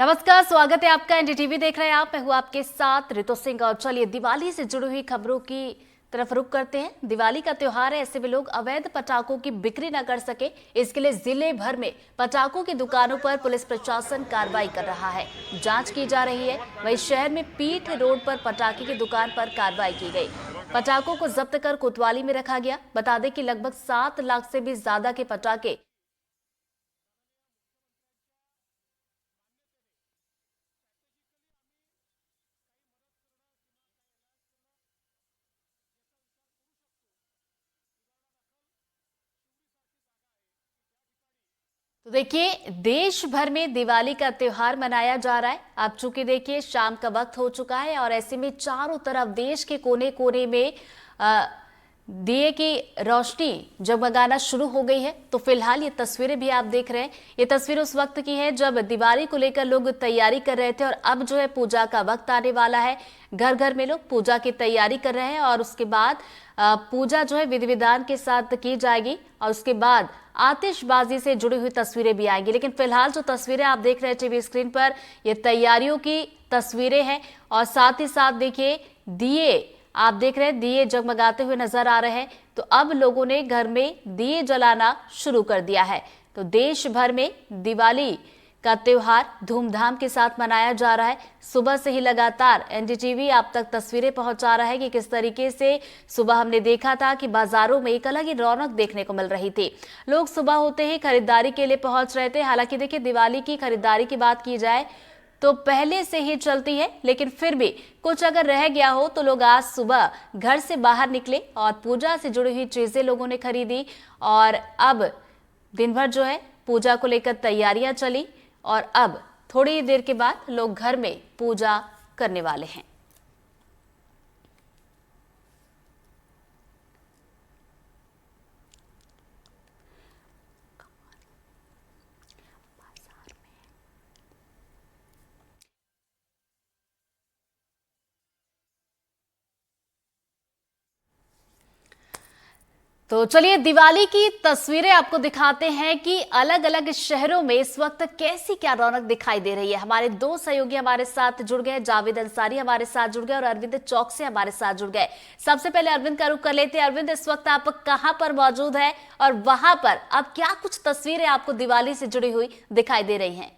नमस्कार, स्वागत है आपका। एनडीटीवी देख रहे हैं आप। मैं हूं आपके साथ ऋतु सिंह। और चलिए दिवाली से जुड़ी हुई खबरों की तरफ रुख करते हैं। दिवाली का त्योहार है, ऐसे में लोग अवैध पटाखों की बिक्री न कर सके, इसके लिए जिले भर में पटाखों की दुकानों पर पुलिस प्रशासन कार्रवाई कर रहा है, जांच की जा रही है। वहीं शहर में पीठ रोड पर पटाखे की दुकान पर कार्रवाई की गई। पटाखों को जब्त कर कोतवाली में रखा गया। बता दें कि लगभग 7 लाख से भी ज्यादा के पटाखे तो देखिए, देश भर में दिवाली का त्योहार मनाया जा रहा है। अब चूंकि देखिए शाम का वक्त हो चुका है और ऐसे में चारों तरफ देश के कोने कोने में अ, दिए की रोशनी जगमगाना शुरू हो गई है। तो फिलहाल ये तस्वीरें भी आप देख रहे हैं। ये तस्वीर उस वक्त की है जब दिवाली को लेकर लोग तैयारी कर रहे थे और अब जो है पूजा का वक्त आने वाला है। घर घर में लोग पूजा की तैयारी कर रहे हैं और उसके बाद पूजा जो है विधि विधान के साथ की जाएगी और उसके बाद आतिशबाजी से जुड़ी हुई तस्वीरें भी आएंगी। लेकिन फिलहाल जो तस्वीरें आप देख रहे हैं टीवी स्क्रीन पर, ये तैयारियों की तस्वीरें हैं और साथ ही साथ देखिए दिए आप देख रहे हैं, दिए जगमगाते हुए नजर आ रहे हैं। तो अब लोगों ने घर में दिए जलाना शुरू कर दिया है। तो देश भर में दिवाली का त्योहार धूमधाम के साथ मनाया जा रहा है। सुबह से ही लगातार एनडीटीवी आप तक तस्वीरें पहुंचा रहा है कि किस तरीके से सुबह हमने देखा था कि बाजारों में एक अलग ही रौनक देखने को मिल रही थी। लोग सुबह होते ही खरीदारी के लिए पहुंच रहे थे। हालांकि देखिए, दिवाली की खरीदारी की बात की जाए तो पहले से ही चलती है, लेकिन फिर भी कुछ अगर रह गया हो तो लोग आज सुबह घर से बाहर निकले और पूजा से जुड़ी हुई चीजें लोगों ने खरीदी। और अब दिन भर जो है पूजा को लेकर तैयारियां चली और अब थोड़ी देर के बाद लोग घर में पूजा करने वाले हैं। तो चलिए दिवाली की तस्वीरें आपको दिखाते हैं कि अलग अलग शहरों में इस वक्त कैसी क्या रौनक दिखाई दे रही है। हमारे दो सहयोगी हमारे साथ जुड़ गए, जावेद अंसारी हमारे साथ जुड़ गए और अरविंद चौक से हमारे साथ जुड़ गए। सबसे पहले अरविंद का रुख कर लेते हैं। अरविंद, इस वक्त आप कहां पर मौजूद है और वहां पर अब क्या कुछ तस्वीरें आपको दिवाली से जुड़ी हुई दिखाई दे रही हैं?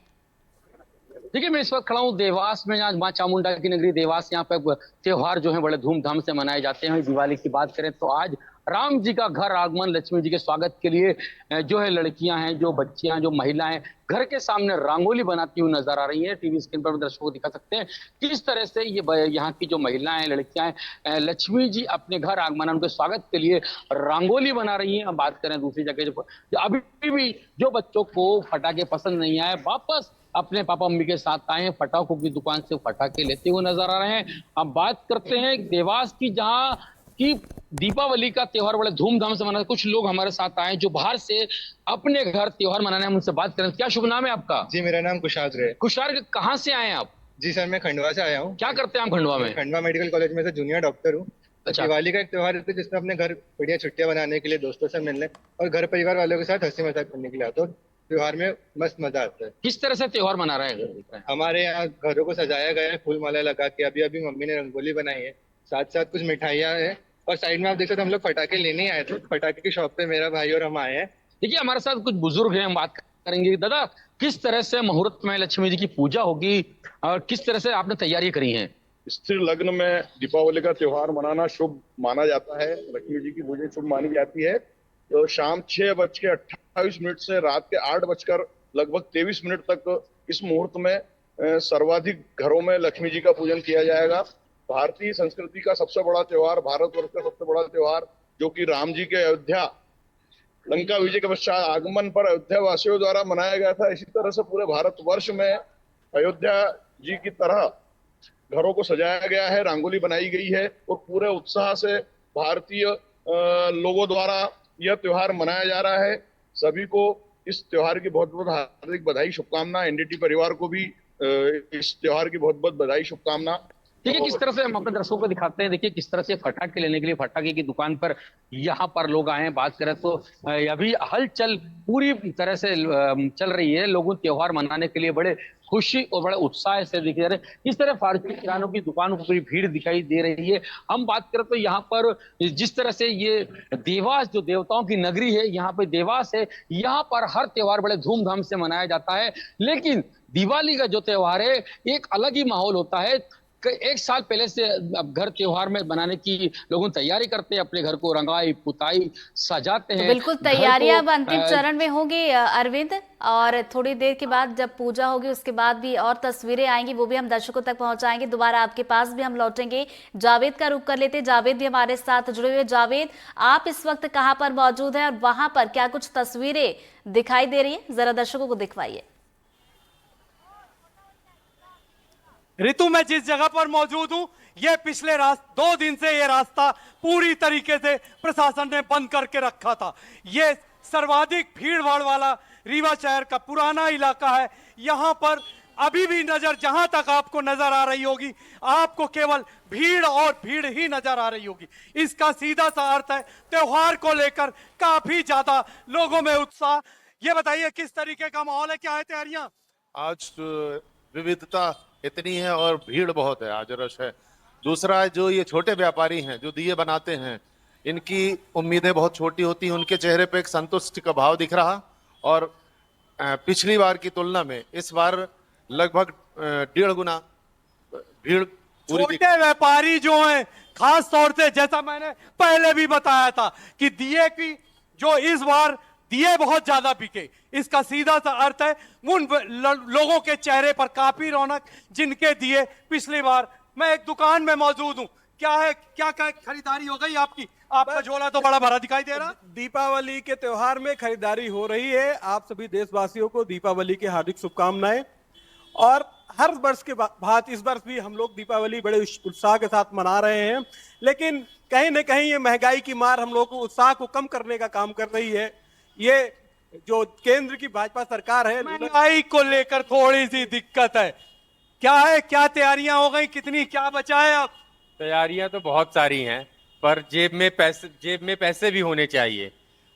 देखिए, मैं इस वक्त खड़ा हूँ देवास में, जहाँ माँ चामुंडा की नगरी देवास। यहाँ पे त्योहार जो है बड़े धूमधाम से मनाए जाते हैं। दिवाली की बात करें तो आज राम जी का घर आगमन, लक्ष्मी जी के स्वागत के लिए जो है लड़कियां हैं, जो बच्चियां, जो महिलाएं घर के सामने रंगोली बनाती हुई नजर आ रही हैं। टीवी स्क्रीन पर दर्शकों को दिखा सकते हैं किस तरह से ये यहाँ की जो महिलाएं, लड़कियां हैं, लक्ष्मी जी अपने घर आगमन, उनके स्वागत के लिए रंगोली बना रही हैं। अब बात करें दूसरी जगह, जो अभी भी जो बच्चों को पटाखे पसंद नहीं आए, वापस अपने पापा मम्मी के साथ आए हैं, पटाखों की दुकान से पटाखे लेते हुए नजर आ रहे हैं। अब बात करते हैं देवास की, जहां की दीपावली का त्योहार बड़े धूमधाम से मनाते। कुछ लोग हमारे साथ आए जो बाहर से अपने घर त्योहार मनाने, हम उनसे बात करें। क्या शुभ नाम है आपका? जी, मेरा नाम कुशाग्र है। कुशार, कहाँ से आए हैं आप? जी सर, मैं खंडवा से आया हूँ। क्या करते हैं आप खंडवा में? खंडवा मेडिकल कॉलेज में से जूनियर डॉक्टर हूँ। अच्छा। दिवाली का एक त्योहार है जिसमें अपने घर बढ़िया छुट्टियां बनाने के लिए, दोस्तों से मिलने और घर परिवार वालों के साथ हंसी मजाक करने के लिए आता हूँ। त्योहार में मस्त मजा आता है। किस तरह से त्योहार मना रहे हैं? हमारे यहाँ घरों को सजाया गया है फूल माला लगा के। अभी अभी मम्मी ने रंगोली बनाई है, साथ साथ कुछ मिठाइयाँ हैं और साइड में आप देख सकते हैं हम लोग पटाखे लेने आए थे। पटाखे की शॉप पे मेरा भाई और हम आए हैं। देखिए, हमारे साथ कुछ बुजुर्ग हैं, हम बात करेंगे। दादा, किस तरह से मुहूर्त में लक्ष्मी जी की पूजा होगी और किस तरह से आपने तैयारी करी है? स्त्री लग्न में दीपावली का त्योहार मनाना शुभ माना जाता है। लक्ष्मी जी की पूजा शुभ मानी जाती है। तो शाम 6:28 से रात के 8 लगभग 23 तक इस मुहूर्त में सर्वाधिक घरों में लक्ष्मी जी का पूजन किया जाएगा। भारतीय संस्कृति का सबसे बड़ा त्योहार, भारतवर्ष का सबसे बड़ा त्योहार, जो कि राम जी के अयोध्या लंका विजय के पश्चात आगमन पर अयोध्या वासियों द्वारा मनाया गया था। इसी तरह से पूरे भारतवर्ष में अयोध्या जी की तरह घरों को सजाया गया है, रंगोली बनाई गई है और पूरे उत्साह से भारतीय लोगों द्वारा यह त्योहार मनाया जा रहा है। सभी को इस त्योहार की बहुत बहुत हार्दिक बधाई, शुभकामना। एनडीटी परिवार को भी इस त्योहार की बहुत बहुत बधाई, शुभकामना। देखिए, किस तरह से हम अपने दर्शकों को दिखाते हैं। देखिए किस तरह से पटाखे लेने के लिए पटाखे की दुकान पर यहाँ पर लोग आए हैं। बात करें तो अभी हलचल पूरी तरह से चल रही है। लोगों त्योहार मनाने के लिए बड़े खुशी और बड़े उत्साह से दिख रहे हैं। इस तरह फार्चून किरानों की दुकानों पर पूरी भीड़ दिखाई दे रही है। हम बात करें तो यहाँ पर जिस तरह से ये देवास जो देवताओं की नगरी है, यहाँ पे देवास है, यहाँ पर हर त्योहार बड़े धूमधाम से मनाया जाता है। लेकिन दिवाली का जो त्योहार है एक अलग ही माहौल होता है। एक साल पहले से अब घर त्योहार में बनाने की लोगों तैयारी करते हैं, अपने घर को रंगाई पुताई सजाते तो हैं। बिल्कुल तैयारियां अब अंतिम चरण में होंगी अरविंद, और थोड़ी देर के बाद जब पूजा होगी उसके बाद भी और तस्वीरें आएंगी, वो भी हम दर्शकों तक पहुंचाएंगे। दोबारा आपके पास भी हम लौटेंगे। जावेद का रुख कर लेते हैं, जावेद भी हमारे साथ जुड़े हुए। जावेद, आप इस वक्त कहां पर मौजूद है और वहां पर क्या कुछ तस्वीरें दिखाई दे रही है, जरा दर्शकों को दिखवाइए। ऋतु, मैं जिस जगह पर मौजूद हूं, ये पिछले 2 दिन से ये रास्ता पूरी तरीके से प्रशासन ने बंद करके रखा था। ये सर्वाधिक भीड़ भाड़ वाला रीवा शहर का पुराना इलाका है। यहाँ पर अभी भी नजर जहां तक आपको नजर आ रही होगी, आपको केवल भीड़ और भीड़ ही नजर आ रही होगी। इसका सीधा सा अर्थ है त्योहार को लेकर काफी ज्यादा लोगों में उत्साह। ये बताइए किस तरीके का माहौल है, क्या है तैयारियां? आज विविधता इतनी है और भीड़ बहुत है, आज रश है। दूसरा, जो ये छोटे व्यापारी हैं जो दिए बनाते हैं, इनकी उम्मीदें बहुत छोटी होती हैं, उनके चेहरे पे एक संतुष्टि का भाव दिख रहा। और पिछली बार की तुलना में इस बार लगभग 1.5 गुना भीड़ पूरी छोटे व्यापारी जो हैं, खास तौर से जैसा मैंने पहले भी बताया था कि दिए की जो इस बार दिए बहुत ज्यादा बिके, इसका सीधा सा अर्थ है उन लोगों के चेहरे पर काफी रौनक जिनके दिए पिछली बार। मैं एक दुकान में मौजूद हूं, क्या है, क्या क्या खरीदारी हो गई आपकी? आपका झोला तो बड़ा भरा दिखाई दे रहा। दीपावली के त्योहार में खरीदारी हो रही है। आप सभी देशवासियों को दीपावली की हार्दिक शुभकामनाएं। और हर वर्ष के बाद इस वर्ष भी हम लोग दीपावली बड़े उत्साह के साथ मना रहे हैं, लेकिन कहीं न कहीं ये महंगाई की मार हम लोग को उत्साह को कम करने का काम कर रही है। ये जो केंद्र की भाजपा सरकार है, महंगाई को लेकर थोड़ी सी दिक्कत है। क्या है, क्या तैयारियां हो गई, कितनी, क्या बचा है? अब तैयारियां तो बहुत सारी हैं, पर जेब में पैसे भी होने चाहिए।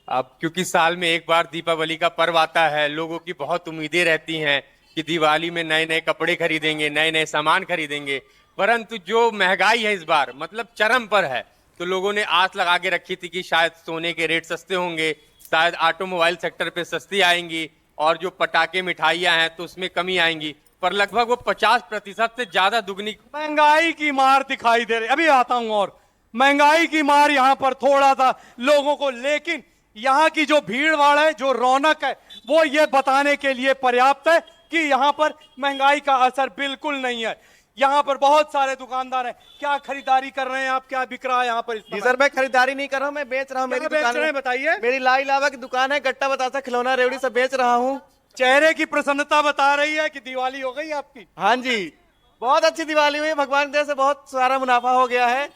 अब क्योंकि साल में एक बार दीपावली का पर्व आता है, लोगों की बहुत उम्मीदें रहती हैं कि दिवाली में नए नए कपड़े खरीदेंगे, नए नए सामान खरीदेंगे। परंतु जो महंगाई है इस बार मतलब चरम पर है, तो लोगों ने आस लगा के रखी थी कि शायद सोने के रेट सस्ते होंगे, शायद ऑटोमोबाइल सेक्टर पे सस्ती आएंगी, और जो पटाखे मिठाइयां हैं तो उसमें कमी आएंगी। पर लगभग वो 50% से ज्यादा दुगनी महंगाई की मार दिखाई दे रही। अभी आता हूं। और महंगाई की मार यहाँ पर थोड़ा सा लोगों को, लेकिन यहाँ की जो भीड़ भाड़ है, जो रौनक है, वो ये बताने के लिए पर्याप्त है कि यहाँ पर महंगाई का असर बिल्कुल नहीं है। यहाँ पर बहुत सारे दुकानदार हैं। क्या खरीदारी कर रहे हैं आप, क्या बिक रहा है यहाँ पर? जी सर, मैं खरीदारी नहीं कर रहा हूँ, मैं बेच रहा हूँ। मेरी दुकान है, बताइए। मेरी लाई लावा की दुकान है, गट्टा बतासा खिलौना रेवड़ी सब बेच रहा हूँ। चेहरे की प्रसन्नता बता रही है कि दिवाली हो गई आपकी। हाँ जी, बहुत अच्छी दिवाली हुई, भगवान की दया से बहुत सारा मुनाफा हो गया है।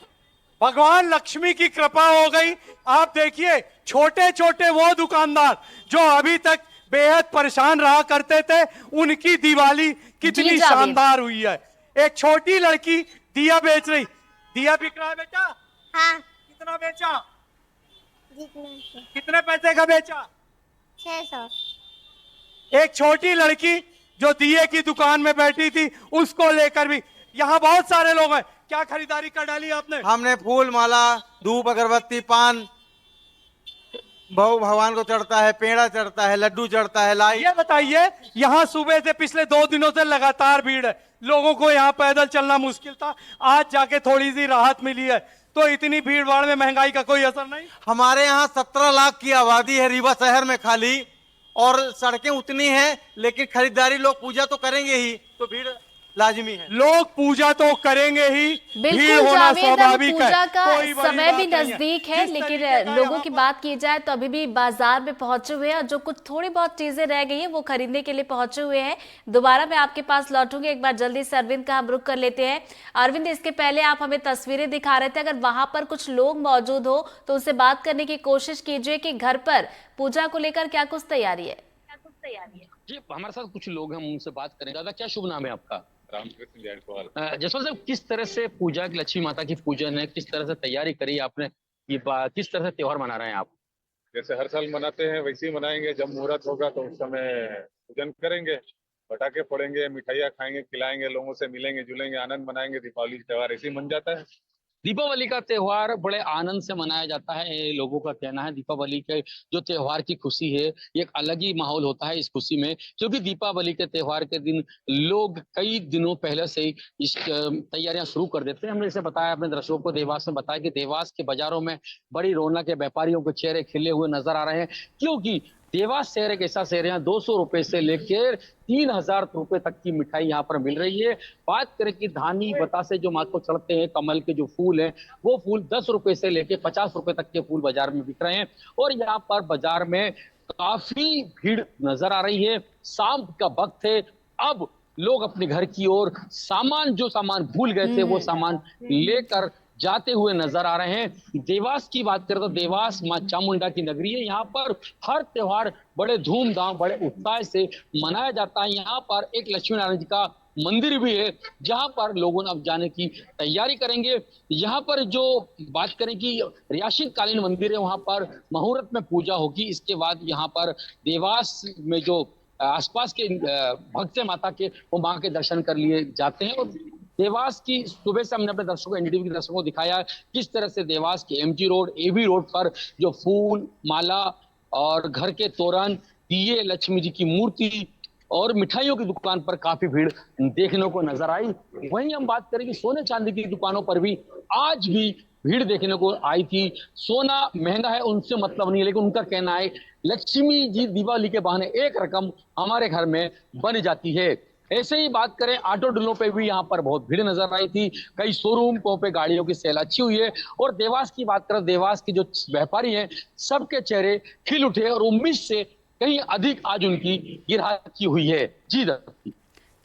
भगवान लक्ष्मी की कृपा हो गई। आप देखिए, छोटे छोटे वो दुकानदार जो अभी तक बेहद परेशान रहा करते थे, उनकी दिवाली कितनी शानदार हुई है। एक छोटी लड़की दिया बेच रही। दिया बिक रहा है बेटा? हाँ। कितना बेचा? जितना कितने पैसे का बेचा? 600। एक छोटी लड़की जो दिए की दुकान में बैठी थी, उसको लेकर भी यहाँ बहुत सारे लोग हैं। क्या खरीदारी कर डाली आपने? हमने फूल माला, धूप, अगरबत्ती, पान भगवान को चढ़ता है, पेड़ा चढ़ता है, लड्डू चढ़ता है, लाई। ये बताइए, यहाँ सुबह से पिछले 2 दिनों से लगातार भीड़ है, लोगों को यहाँ पैदल चलना मुश्किल था, आज जाके थोड़ी सी राहत मिली है। तो इतनी भीड़ भाड़ में महंगाई का कोई असर नहीं? हमारे यहाँ 17 लाख की आबादी है रीवा शहर में खाली, और सड़कें उतनी हैं, लेकिन खरीदारी लोग पूजा तो करेंगे ही, तो भीड़ लाजिमी है। लोग पूजा तो करेंगे ही, बिल्कुल जावेद, पूजा का समय भी नजदीक है, लेकिन लोगों की बात की जाए तो अभी भी बाजार में पहुंचे हुए हैं, और जो कुछ थोड़ी बहुत चीजें रह गई हैं वो खरीदने के लिए पहुंचे हुए हैं। दोबारा मैं आपके पास लौटूंगी, एक बार जल्दी से अरविंद का हम रुख कर लेते हैं। अरविंद, इसके पहले आप हमें तस्वीरें दिखा रहे थे, अगर वहां पर कुछ लोग मौजूद हो तो उनसे बात करने की कोशिश कीजिए कि घर पर पूजा को लेकर क्या कुछ तैयारी है। जी, हमारे साथ कुछ लोग हैं, हम उनसे बात करें। दादा, क्या शुभ नाम है आपका? रामकृष्ण जायसवाल। जसवंत साहब, किस तरह से पूजा की, लक्ष्मी माता की पूजन है, किस तरह से तैयारी करी आपने, किस तरह से त्योहार मना रहे हैं आप? जैसे हर साल मनाते हैं वैसे ही मनाएंगे। जब मुहूर्त होगा तो उस समय पूजन करेंगे, पटाखे फोड़ेंगे, मिठाइयाँ खाएंगे, खिलाएंगे, लोगों से मिलेंगे जुलेंगे, आनंद मनाएंगे, दीपावली का त्योहार ऐसे ही मन जाता है। दीपावली का त्योहार बड़े आनंद से मनाया जाता है। ये लोगों का कहना है दीपावली के जो त्योहार की खुशी है ये एक अलग ही माहौल होता है इस खुशी में, क्योंकि दीपावली के त्योहार के दिन लोग कई दिनों पहले से ही इस तैयारियां शुरू कर देते हैं। हमने जैसे बताया अपने दर्शकों को, देवास में बताया कि देवास के बाजारों में बड़ी रौनक है, व्यापारियों के चेहरे खिले हुए नजर आ रहे हैं, क्योंकि देवास शहर एक ऐसा शहर है, यहाँ 200 रुपए से लेकर 3000 रुपए तक की मिठाई यहाँ पर मिल रही है। बात करें कि धानी बतासे जो माथ को चढ़ते हैं, कमल के जो फूल हैं, वो फूल 10 रुपए से लेकर 50 रुपए तक के फूल बाजार में बिक रहे हैं। और यहाँ पर बाजार में काफी भीड़ नजर आ रही है। शाम का वक्त है, अब लोग अपने घर की ओर जो सामान भूल गए थे वो सामान लेकर जाते हुए नजर आ रहे हैं। देवास की बात करें तो देवास मां चामुंडा की नगरी है। यहाँ पर हर त्योहार बड़े धूमधाम बड़े उत्साह से मनाया जाता है। यहाँ पर एक लक्ष्मी नारायण जी का मंदिर भी है जहां पर लोगों ने अब जाने की तैयारी करेंगे। यहाँ पर जो बात करें कि रियासत कालीन मंदिर है, वहां पर मुहूर्त में पूजा होगी। इसके बाद यहाँ पर देवास में जो आसपास के भक्त है माता के, वो मां के दर्शन कर लिए जाते हैं। और देवास की सुबह से हमने अपने दर्शकों एनडीटीवी के दर्शकों को दिखाया किस तरह से देवास के एमजी रोड, एबी रोड पर जो फूल माला और घर के तोरण, दिए, लक्ष्मी जी की मूर्ति और मिठाइयों की दुकान पर काफी भीड़ देखने को नजर आई। वहीं हम बात करें कि सोने चांदी की दुकानों पर भी आज भी भीड़ देखने को आई थी। सोना महंगा है उनसे मतलब नहीं है, लेकिन उनका कहना है लक्ष्मी जी दीपावली के बहाने एक रकम हमारे घर में बन जाती है। ऐसे ही बात करें ऑटो डीलरों पे भी यहाँ पर बहुत भीड़ नजर आई थी। कई शोरूम पे गाड़ियों की सेल अच्छी हुई है। और देवास की बात करें, देवास के जो व्यापारी हैं सबके चेहरे खिल उठे और उम्मीद से कहीं अधिक आज उनकी गिराकी हुई है। जी दत्ती।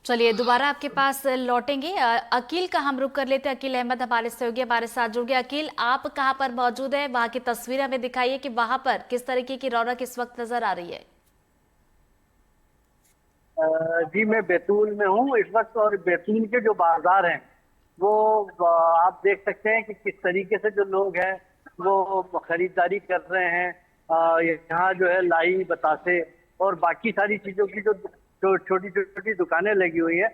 चलिए दोबारा आपके पास लौटेंगे। अकील का हम रुख कर लेते हैं। अकील अहमद हमारे सहयोगी हमारे साथ जुड़ गए। अकील, आप कहाँ पर मौजूद है? वहां की तस्वीर हमें दिखाइए कि वहां पर किस तरीके की रौनक इस वक्त नजर आ रही है। जी, मैं बैतूल में हूँ इस वक्त, और बैतूल के जो बाजार हैं वो आप देख सकते हैं कि किस तरीके से जो लोग हैं वो खरीदारी कर रहे हैं। यहाँ जो है लाई, बतासे और बाकी सारी चीजों की जो छोटी छोटी दुकानें लगी हुई है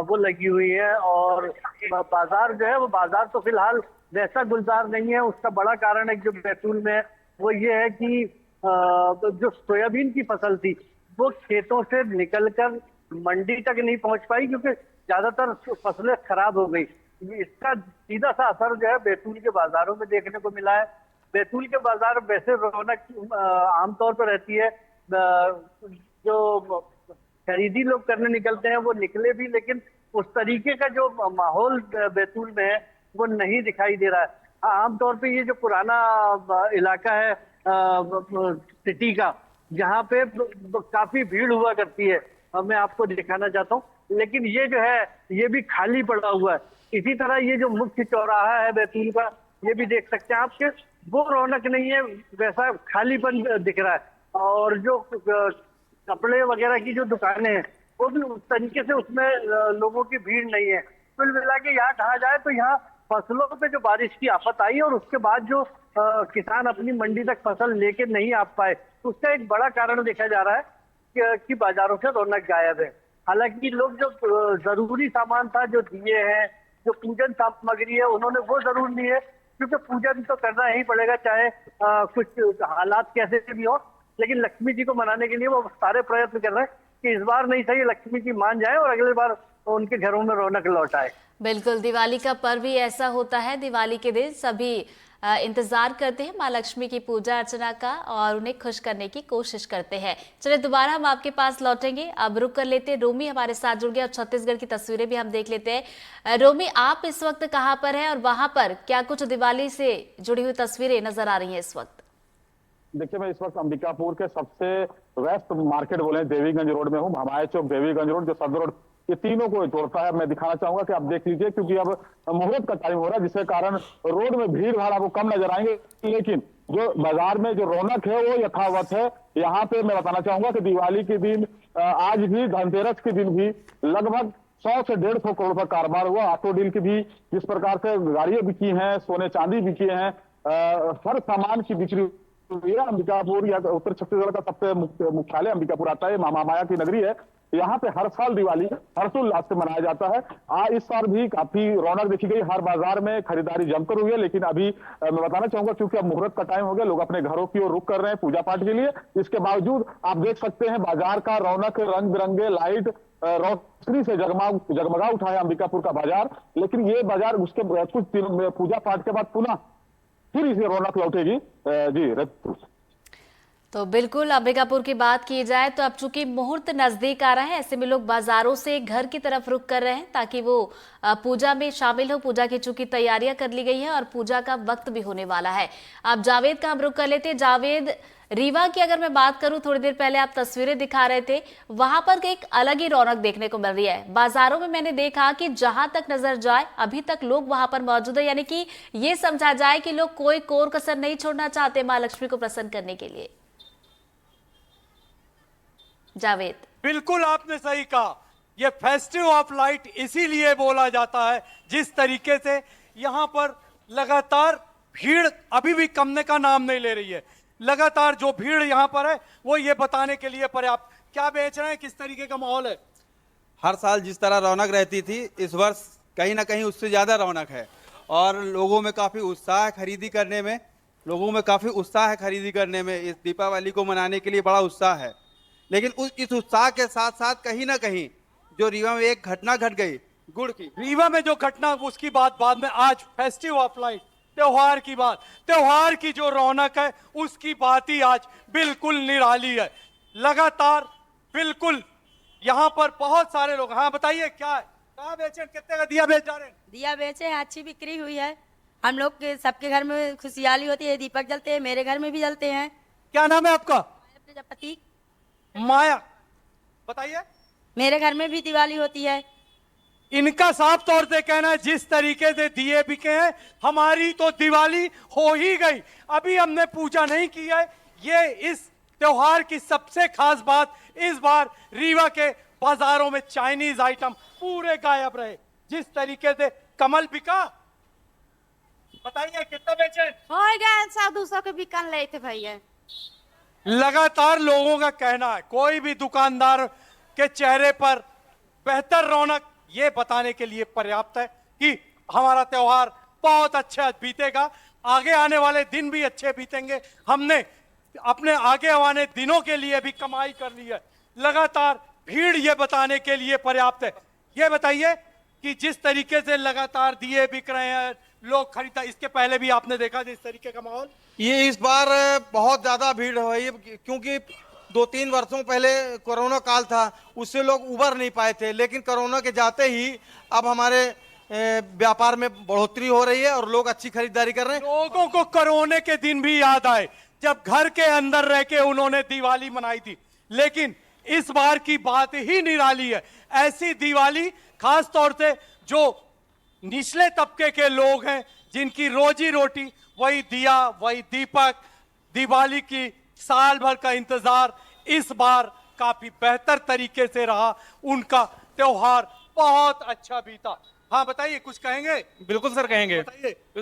वो लगी हुई है। और बाजार जो है वो बाजार तो फिलहाल वैसा गुलजार नहीं है। उसका बड़ा कारण है जो बैतूल में है वो ये है कि जो सोयाबीन की फसल थी वो खेतों से निकलकर मंडी तक नहीं पहुंच पाई, क्योंकि ज्यादातर फसलें खराब हो गई। इसका सीधा सा असर जो है बैतूल के बाजारों में देखने को मिला है। बैतूल के बाजार वैसे रौनक आमतौर पर रहती है, जो खरीदी लोग करने निकलते हैं वो निकले भी, लेकिन उस तरीके का जो माहौल बैतूल में है वो नहीं दिखाई दे रहा है। आमतौर पे ये जो पुराना इलाका है सिटी का, जहाँ पे काफी भीड़ हुआ करती है, मैं आपको दिखाना चाहता हूँ, लेकिन ये जो है ये भी खाली पड़ा हुआ है। इसी तरह ये जो मुख्य चौराहा है बैतूल का, ये भी देख सकते हैं आपके, वो रौनक नहीं है, वैसा खालीपन दिख रहा है। और जो कपड़े वगैरह की जो दुकानें हैं वो भी उस तरीके से उसमें लोगों की भीड़ नहीं है। कुल मिला के यहाँ कहा जाए तो यहाँ फसलों पे जो बारिश की आफत आई और उसके बाद जो किसान अपनी मंडी तक फसल लेके नहीं आ पाए, उसका एक बड़ा कारण देखा जा रहा है कि बाजारों से रौनक गायब है। हालांकि लोग जो जरूरी सामान था, जो दिए हैं, जो पूजन सामग्री है, उन्होंने वो जरूर ली है, क्योंकि पूजन तो करना ही पड़ेगा चाहे कुछ हालात कैसे भी हो। लेकिन लक्ष्मी जी को मनाने के लिए वो सारे प्रयत्न कर रहे हैं कि इस बार नहीं सही लक्ष्मी जी मान जाए और अगले बार उनके घरों में रौनक लौट आए। बिल्कुल, दिवाली का पर्व ही ऐसा होता है। दिवाली के दिन सभी इंतजार करते हैं माँ लक्ष्मी की पूजा अर्चना का और उन्हें खुश करने की कोशिश करते हैं। चलिए दोबारा हम आपके पास लौटेंगे। अब रुक कर लेते हैं, रोमी हमारे साथ जुड़ गया और छत्तीसगढ़ की तस्वीरें भी हम देख लेते हैं। रोमी, आप इस वक्त कहाँ पर हैं और वहां पर क्या कुछ दिवाली से जुड़ी हुई तस्वीरें नजर आ रही हैं इस वक्त? देखिए, मैं इस वक्त अंबिकापुर के सबसे वेस्ट मार्केट बोले देवीगंज रोड में हूँ। भमाए चौक, देवीगंज रोड, जो सदर रोड, ये तीनों को जोड़ता है। मैं दिखाना चाहूंगा कि आप देख लीजिए, क्योंकि अब मुहूर्त का टाइम हो रहा है, जिसके कारण रोड में भीड़ भाड़ आपको कम नजर आएंगे, लेकिन जो बाजार में जो रौनक है वो यथावत है। यहाँ पे मैं बताना चाहूंगा कि दिवाली के दिन आज भी, धनतेरस के दिन भी लगभग 100 से 150 करोड़ का कारोबार हुआ। ऑटो डील की भी जिस प्रकार से गाड़ियां बिकी हैं, सोने चांदी बिकी हैं, हर सामान की बिक्री। अंबिकापुर या उत्तर छत्तीसगढ़ का सबसे मुख्यालय अंबिकापुर आता है, माया की नगरी है। यहाँ पे हर साल दिवाली हर्षोल्लास से मनाया जाता है। इस साल भी काफी रौनक देखी गई, हर बाजार में खरीदारी जमकर हुई है। लेकिन अभी मैं बताना चाहूंगा, क्योंकि अब मुहूर्त का टाइम हो गया, लोग अपने घरों की ओर रुख कर रहे हैं पूजा पाठ के लिए। इसके बावजूद आप देख सकते हैं बाजार का रौनक, रंग बिरंगे लाइट रोशनी से जगमगा उठा है अंबिकापुर का बाजार। लेकिन ये बाजार उसके कुछ दिन पूजा पाठ के बाद पुनः फिर इसे रौनक लौटेगी। जी रतु। तो बिल्कुल अंबिकापुर की बात की जाए तो अब चूंकि मुहूर्त नजदीक आ रहा है, ऐसे में लोग बाजारों से घर की तरफ रुख कर रहे हैं ताकि वो पूजा में शामिल हो। पूजा की चूंकि तैयारियां कर ली गई है और पूजा का वक्त भी होने वाला है। अब जावेद का हम रुख कर लेते हैं। जावेद, रीवा की अगर मैं बात करूं, थोड़ी देर पहले आप तस्वीरें दिखा रहे थे, वहां पर एक अलग ही रौनक देखने को मिल रही है। बाजारों में मैंने देखा कि जहां तक नजर जाए अभी तक लोग वहां पर मौजूद है, यानी कि ये समझा जाए कि लोग कोई कोर कसर नहीं छोड़ना चाहते मां लक्ष्मी को प्रसन्न करने के लिए। जावेद, बिल्कुल आपने सही कहा, ये फेस्टिव ऑफ लाइट इसीलिए बोला जाता है। जिस तरीके से यहाँ पर लगातार भीड़ अभी भी कमने का नाम नहीं ले रही है। लगातार जो भीड़ यहाँ पर है वो ये बताने के लिए पर्याप्त। क्या बेच रहे हैं, किस तरीके का माहौल है? हर साल जिस तरह रौनक रहती थी, इस वर्ष कहीं ना कहीं उससे ज़्यादा रौनक है और लोगों में काफ़ी उत्साह है खरीदी करने में। इस दीपावली को मनाने के लिए बड़ा उत्साह है। लेकिन इस उत्साह के साथ साथ कहीं ना कहीं जो रीवा में एक घटना घट गई, गुड़ की, रीवा में जो घटना, उसकी बात बाद में। आज फेस्टिव ऑफ लाइट, त्योहार की बात, त्योहार की जो रौनक है उसकी बात ही आज बिल्कुल निराली है। लगातार बिल्कुल यहाँ पर बहुत सारे लोग। हाँ बताइए, क्या है, कहाँ बेचे, कितने का दिया बेच जा रहे हैं? दिया बेचे हैं, अच्छी बिक्री हुई है। हम लोग के सबके घर में खुशहाली होती है, दीपक जलते हैं, मेरे घर में भी जलते हैं। क्या नाम है आपका? प्रजापति। माया, बताइए। मेरे घर में भी दिवाली होती है। इनका साफ तौर से कहना है जिस तरीके से दिए बिके हैं, हमारी तो दिवाली हो ही गई, अभी हमने पूजा नहीं की है। ये इस त्योहार की सबसे खास बात, इस बार रीवा के बाजारों में चाइनीज आइटम पूरे गायब रहे। जिस तरीके से कमल बिका, बताइए कितना बेचे? हो गए 100-200 के बिकन ले थे भैया। लगातार लोगों का कहना है, कोई भी दुकानदार के चेहरे पर बेहतर रौनक ये बताने के लिए पर्याप्त है कि हमारा त्योहार बहुत अच्छा बीतेगा, आगे आने वाले दिन भी अच्छे बीतेंगे। हमने अपने आगे आने दिनों के लिए भी कमाई कर ली है। लगातार भीड़ ये बताने के लिए पर्याप्त है। ये बताइए कि जिस तरीके से लगातार दिए बिक रहे हैं, लोग खरीदा, इसके पहले भी आपने देखा जिस तरीके का माहौल, ये इस बार बहुत ज्यादा भीड़ हो रही है क्योंकि 2-3 वर्षों पहले कोरोना काल था, उससे लोग उबर नहीं पाए थे। लेकिन कोरोना के जाते ही अब हमारे व्यापार में बढ़ोतरी हो रही है और लोग अच्छी खरीदारी कर रहे हैं। लोगों को कोरोना के दिन भी याद आए जब घर के अंदर रह के उन्होंने दिवाली मनाई थी। लेकिन इस बार की बात ही निराली है। ऐसी दिवाली खास तौर से जो निचले तबके के लोग हैं, जिनकी रोजी रोटी वही दिया, वही दीपक, दिवाली की साल भर का इंतजार इस बार काफी बेहतर तरीके से रहा। उनका त्योहार बहुत अच्छा बीता। हाँ बताइए, कुछ कहेंगे? बिल्कुल सर, कहेंगे।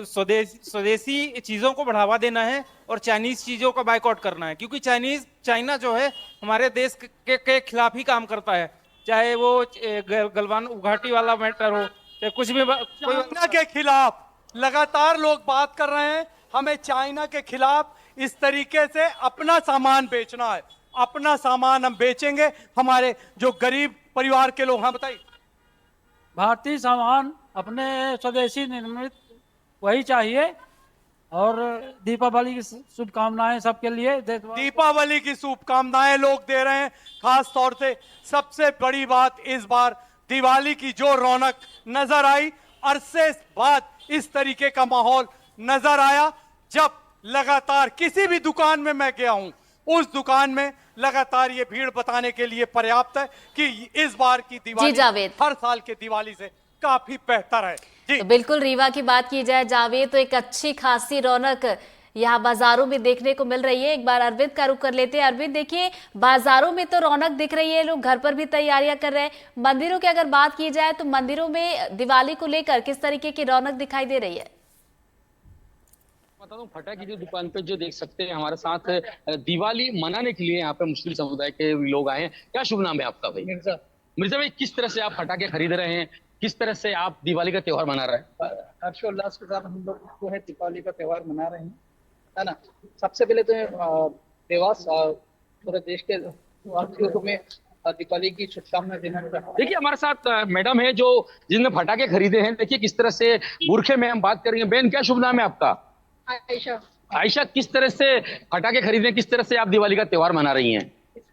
स्वदेशी चीजों को बढ़ावा देना है और चाइनीज चीजों का बायकॉट करना है, क्योंकि चाइना जो है हमारे देश के खिलाफ ही काम करता है। चाहे वो गलवान उघाटी वाला मैटर हो, चाहे कुछ भी। चाइना के खिलाफ लगातार लोग बात कर रहे हैं। हमें चाइना के खिलाफ इस तरीके से अपना सामान बेचना है, अपना सामान हम बेचेंगे। हमारे जो गरीब परिवार के लोग, हाँ बताइए। भारतीय सामान अपने स्वदेशी निर्मित वही चाहिए और दीपावली की शुभकामनाएं सबके लिए। दीपावली की शुभकामनाएं लोग दे रहे हैं। खास तौर से सबसे बड़ी बात, इस बार दिवाली की जो रौनक नजर आई, अरसे बाद इस तरीके का माहौल नजर आया। जब लगातार किसी भी दुकान में मैं गया हूं, उस दुकान में लगातार ये भीड़ बताने के लिए पर्याप्त है कि इस बार की दिवाली हर साल के दिवाली से काफी बेहतर है। जी तो बिल्कुल रीवा की बात की जाए जावेद, तो एक अच्छी खासी रौनक यहाँ बाजारों में देखने को मिल रही है। एक बार अरविंद का रुख कर लेते हैं। अरविंद, देखिए बाजारों में तो रौनक दिख रही है, लोग घर पर भी तैयारियां कर रहे हैं। मंदिरों की अगर बात की जाए तो मंदिरों में दिवाली को लेकर किस तरीके की रौनक दिखाई दे रही है? बता दूं, फटाके की दुकान पे जो देख सकते हैं हमारे साथ दिवाली मनाने के लिए यहाँ पे मुस्लिम समुदाय के लोग आए हैं। क्या शुभ नाम है आपका भाई? मिर्जा। मिर्जा भाई, किस तरह से आप फटाके खरीद रहे हैं, किस तरह से आप दिवाली का त्योहार मना रहे हैं? हर्षोल्लास के साथ हम लोग जो है दीपावली का त्योहार मना रहे हैं, है ना। सबसे पहले तो देवास पूरे देश के वासियों को मैं दीपावली की शुभकामनाएं देना चाहता हूं। देखिए हमारे साथ मैडम है जो जिन्होंने फटाके खरीदे हैं। देखिए किस तरह से बुरखे में हम बात करेंगे। बहन, क्या शुभ नाम है आपका? आयशा। आयशा, किस तरह से फटाके खरीदे, किस तरह से आप दिवाली का त्योहार मना रही हैं?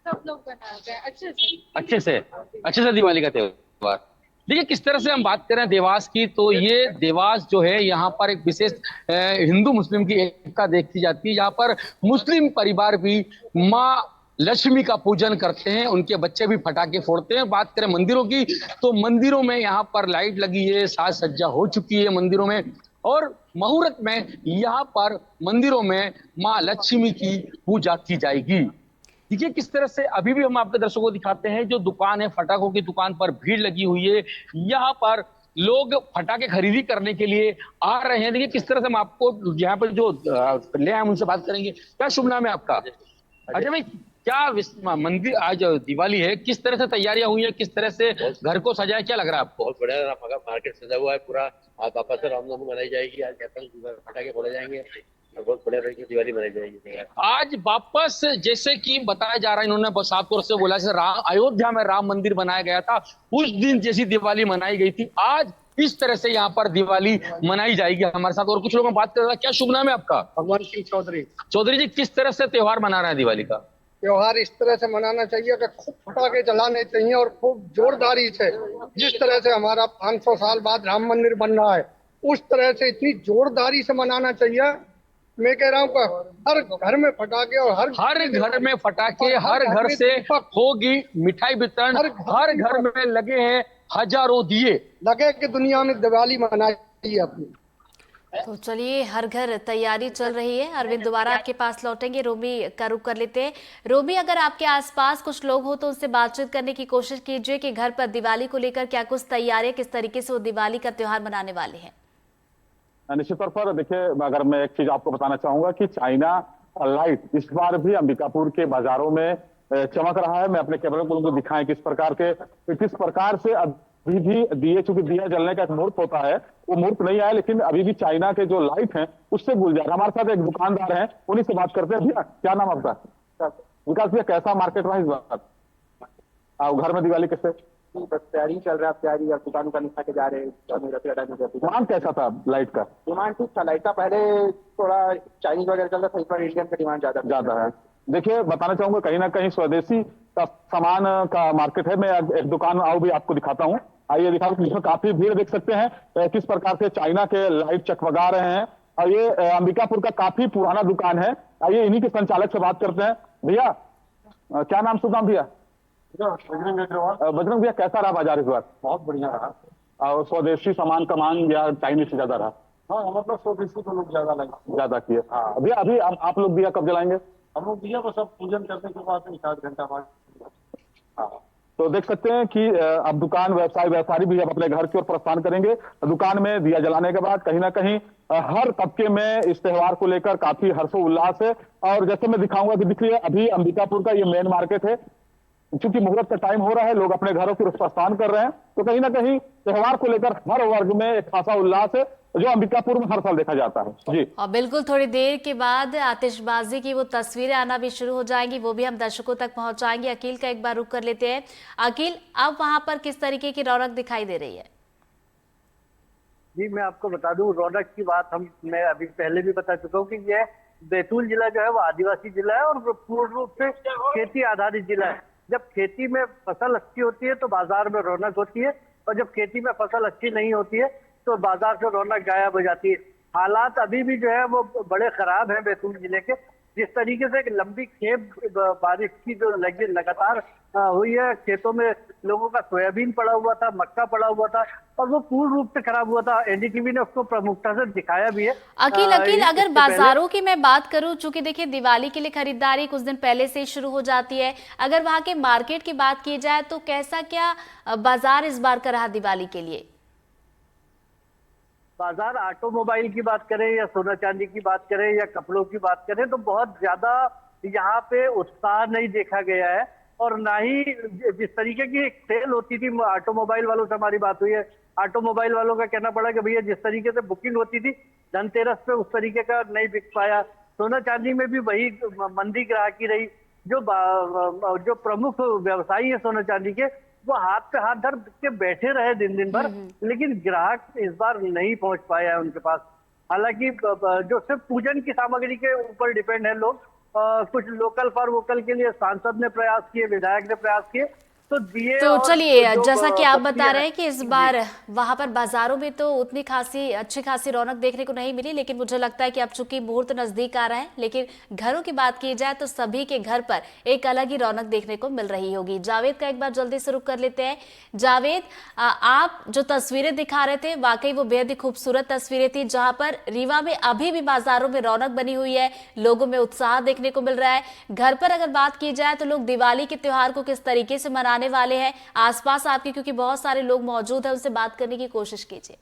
सब लोग बनाते हैं अच्छे से दिवाली का त्योहार। देखिए किस तरह से हम बात करें देवास की, तो ये देवास जो है यहाँ पर एक विशेष हिंदू मुस्लिम की एकता देखी जाती है। यहाँ पर मुस्लिम परिवार भी माँ लक्ष्मी का पूजन करते हैं, उनके बच्चे भी फटाके फोड़ते हैं। बात करें मंदिरों की, तो मंदिरों में यहाँ पर लाइट लगी है, साज सज्जा हो चुकी है मंदिरों में, और मुहूर्त में यहाँ पर मंदिरों में माँ लक्ष्मी की पूजा की जाएगी। देखिए किस तरह से अभी भी हम आपके दर्शकों को दिखाते हैं, जो दुकान है फटाकों की दुकान पर भीड़ लगी हुई है। यहाँ पर लोग फटाके खरीदी करने के लिए आ रहे हैं। देखिए किस तरह से हम आपको यहाँ पर जो ले आए उनसे बात करेंगे। क्या शुभ नाम है आपका? अजय भाई, क्या मंदिर आज दिवाली है, किस तरह से तैयारियां हुई है, किस तरह से घर को सजाया, क्या लग रहा है आपको? बहुत बढ़िया मार्केट सजा हुआ है पूरा। आज वापस से रामनवमी मनाई जाएगी, आज फटाके फोड़े जाएंगे और बहुत बढ़िया तरीके से दिवाली मनाई जाएगी। आज वापस जैसे कि बताया जा रहा है, इन्होंने साफ तौर से बोला, जैसे अयोध्या में राम मंदिर बनाया गया था, उस दिन जैसी दिवाली मनाई गई थी, आज इस तरह से यहाँ पर दिवाली मनाई जाएगी। हमारे साथ और कुछ लोग बात कर रहे हैं। क्या शुभ नाम है आपका? भगवान सिंह चौधरी। चौधरी जी, किस तरह से त्योहार मना रहे हैं दिवाली का? त्योहार इस तरह से मनाना चाहिए कि खूब पटाखे जलाने चाहिए और खूब जोरदारी से, जिस तरह से हमारा 500 साल बाद राम मंदिर बन रहा है, उस तरह से इतनी जोरदारी से मनाना चाहिए। मैं कह रहा हूँ हर घर में फटाके और हर घर में फटाके, हर घर से होगी मिठाई वितरण, हर घर में लगे हैं हजारों दिए, लगे कि दुनिया में दिवाली मनाई अपनी। तो चलिए, हर घर तैयारी चल रही है। अरविंद, दोबारा आपके पास लौटेंगे, रोमी का रुख कर लेते हैं। रोमी, अगर आपके आसपास कुछ लोग हो तो उनसे बातचीत करने की कोशिश कीजिए कि घर पर दिवाली को लेकर क्या कुछ तैयारियां, किस तरीके से वो दिवाली का त्योहार मनाने वाले हैं। निश्चित तौर पर देखिए, अगर मैं एक चीज आपको बताना चाहूंगा कि चाइना लाइट इस बार भी अंबिकापुर के बाजारों में चमक रहा है। मैं अपने कैमरे को उनको दिखाएं किस प्रकार से अभी भी दिए, चूंकि दिया जलने का एक मुहूर्त होता है, वो मुहूर्त नहीं आया, लेकिन अभी भी चाइना के जो लाइट हैं उससे गुलजार। हमारे साथ एक दुकानदार हैं, उन्हीं से बात करते हैं। भैया, क्या नाम आपका? विकास भैया, कैसा मार्केट रहा इस बार? घर में दिवाली कैसे? बस तैयारी चल रहा है, तैयारी और दुकान उठा के जा रहे हैं। डिमांड कैसा था लाइट का? डिमांड ठीक था लाइट का, पहले थोड़ा चाइनीज वगैरह चल रहा था, इस बार इंडियन का डिमांड ज्यादा है। देखिए, बताना चाहूंगा कहीं ना कहीं स्वदेशी का सामान का मार्केट है। मैं एक दुकान आओ भी आपको दिखाता हूँ। आइए दिखाओ, जिसमें काफी भीड़ देख सकते हैं किस प्रकार से चाइना के लाइट चकमगा रहे हैं। और ये अंबिकापुर का काफी पुराना दुकान है। आइए इन्हीं के संचालक से बात करते हैं। भैया, क्या नाम शुभ नाम भैया? बजरंग भैया, कैसा रहा बाजार इस बार? बहुत बढ़िया रहा। और स्वदेशी सामान का मांग या चाइनीज से ज्यादा रहा? हाँ, मतलब स्वदेशी तो लोग ज्यादा किए। भैया, अभी आप लोग दिया कब जलाएंगे? हम लोग दिया बस अब पूजन करने के बाद 1 घंटा बाद। तो देख सकते हैं कि अब दुकान व्यापारी भी अब अपने घर की ओर प्रस्थान करेंगे। दुकान में दिया जलाने के बाद कहीं ना कहीं हर तबके में इस त्योहार को लेकर काफी हर्षोल्लास है। और जैसे मैं दिखाऊंगा कि देखिए, अभी अंबिकापुर का ये मेन मार्केट है, क्योंकि मुहूर्त का टाइम हो रहा है, लोग अपने घरों की ओर प्रस्थान कर रहे हैं, तो कहीं ना कहीं त्योहार को लेकर हर वर्ग में एक खासा उल्लास है, जो अंबिकापुर में हर साल देखा जाता है। जी, और बिल्कुल थोड़ी देर के बाद आतिशबाजी की वो तस्वीरें आना भी शुरू हो जाएंगी, वो भी हम दर्शकों तक पहुंचाएंगे। अकील का एक बार रुख कर लेते हैं। अकील, अब वहां पर किस तरीके की रौनक दिखाई दे रही है? जी, मैं आपको बता दूं, रौनक की बात मैं अभी पहले भी बता चुका हूँ कि यह बैतूल जिला जो है वो आदिवासी जिला है और पूर्ण रूप से खेती आधारित जिला है। जब खेती में फसल अच्छी होती है तो बाजार में रौनक होती है, और जब खेती में फसल अच्छी नहीं होती है तो बाजार से रौनक गायब हो जाती है। हालात अभी भी जो है वो बड़े खराब हैं बैतूल जिले के। जिस तरीके से एक लंबी खेप बारिश की जो लगातार हुई है, खेतों में लोगों का सोयाबीन पड़ा हुआ था, मक्का पड़ा हुआ था, और वो पूर्ण रूप से खराब हुआ था। एनडीटीवी ने उसको प्रमुखता से दिखाया भी है। अकील, अगर बाजारों की मैं बात करूं, चूंकि देखिए दिवाली के लिए खरीदारी कुछ दिन पहले से ही शुरू हो जाती है, अगर वहां के मार्केट की बात की जाए तो कैसा क्या बाजार इस बार का रहा दिवाली के लिए? बाजार ऑटोमोबाइल की बात करें या सोना चांदी की बात करें या कपड़ों की बात करें तो बहुत ज्यादा यहाँ पे उत्साह नहीं देखा गया है। और ना ही जिस तरीके की एक सेल होती थी, ऑटोमोबाइल वालों से हमारी बात हुई है, ऑटोमोबाइल वालों का कहना पड़ा कि भैया जिस तरीके से बुकिंग होती थी धनतेरस पे उस तरीके का नहीं बिक पाया। सोना चांदी में भी वही मंदी ग्राहकी रही। जो प्रमुख व्यवसायी है सोना चांदी के, वो हाथ पे हाथ धर के बैठे रहे दिन भर, लेकिन ग्राहक इस बार नहीं पहुंच पाया है उनके पास। हालांकि जो सिर्फ पूजन की सामग्री के ऊपर डिपेंड है लोग, कुछ लोकल फॉर वोकल के लिए सांसद ने प्रयास किए, विधायक ने प्रयास किए, तो दिए। तो चलिए, जैसा कि आप बता रहे हैं कि इस बार वहां पर बाजारों में तो उतनी अच्छी खासी रौनक देखने को नहीं मिली, लेकिन मुझे लगता है कि अब चूंकि मुहूर्त नजदीक आ रहा है, लेकिन घरों की बात की जाए तो सभी के घर पर एक अलग ही रौनक देखने को मिल रही होगी। जावेद का एक बार जल्दी से रुख कर लेते हैं। जावेद, आप जो तस्वीरें दिखा रहे थे वाकई वो बेहद ही खूबसूरत तस्वीरें थी, जहां पर रीवा में अभी भी बाजारों में रौनक बनी हुई है, लोगों में उत्साह देखने को मिल रहा है। घर पर अगर बात की जाए तो लोग दिवाली के त्योहार को किस तरीके से मनाने वाले हैं, आसपास आपके क्योंकि बहुत सारे लोग मौजूद हैं, उनसे बात करने की कोशिश कीजिए।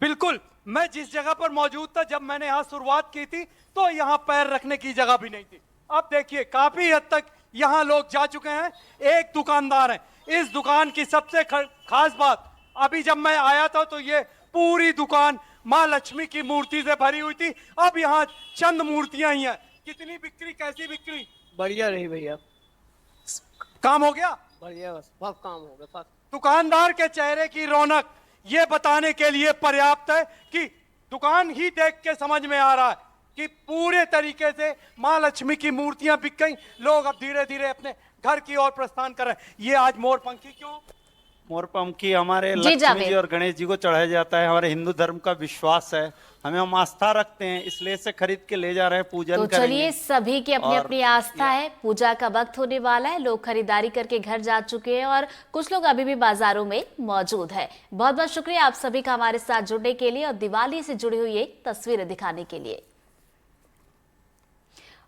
बिल्कुल, मैं जिस जगह पर मौजूद था जब मैंने यहाँ शुरुआत की थी तो यहाँ पैर रखने की जगह भी नहीं थी। अब देखिए काफी हद तक यहाँ लोग जा चुके हैं। एक दुकानदार है, इस दुकान की सबसे खास बात, अभी जब मैं आया था तो ये पूरी दुकान माँ लक्ष्मी की मूर्ति से भरी हुई थी। अब यहाँ चंद मूर्तियां ही हैं। कितनी बिक्री, कैसी बिक्री? बढ़िया रही भैया, काम हो गया बढ़िया, बस बहुत काम हो गया बस। दुकानदार के चेहरे की रौनक ये बताने के लिए पर्याप्त है कि दुकान ही देख के समझ में आ रहा है कि पूरे तरीके से माँ लक्ष्मी की मूर्तियां बिक गई। लोग अब धीरे धीरे अपने घर की ओर प्रस्थान कर रहे हैं। ये आज मोरपंखी क्यों? मोरपंखी हमारे लक्ष्मी जी और गणेश जी को चढ़ाया जाता है, हमारे हिंदू धर्म का विश्वास है, हमें हम आस्था रखते हैं, इसलिए से खरीद के ले जा रहे हैं, पूजन तो करेंगे। चलिए, सभी की अपनी अपनी आस्था है, पूजा का वक्त होने वाला है, लोग खरीदारी करके घर जा चुके हैं और कुछ लोग अभी भी बाजारों में मौजूद है। बहुत बहुत शुक्रिया आप सभी का हमारे साथ जुड़ने के लिए और दिवाली से जुड़ी हुई एक तस्वीरें दिखाने के लिए।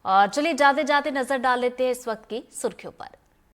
और चलिए जाते जाते नजर डाल लेते हैं इस वक्त की सुर्खियों पर।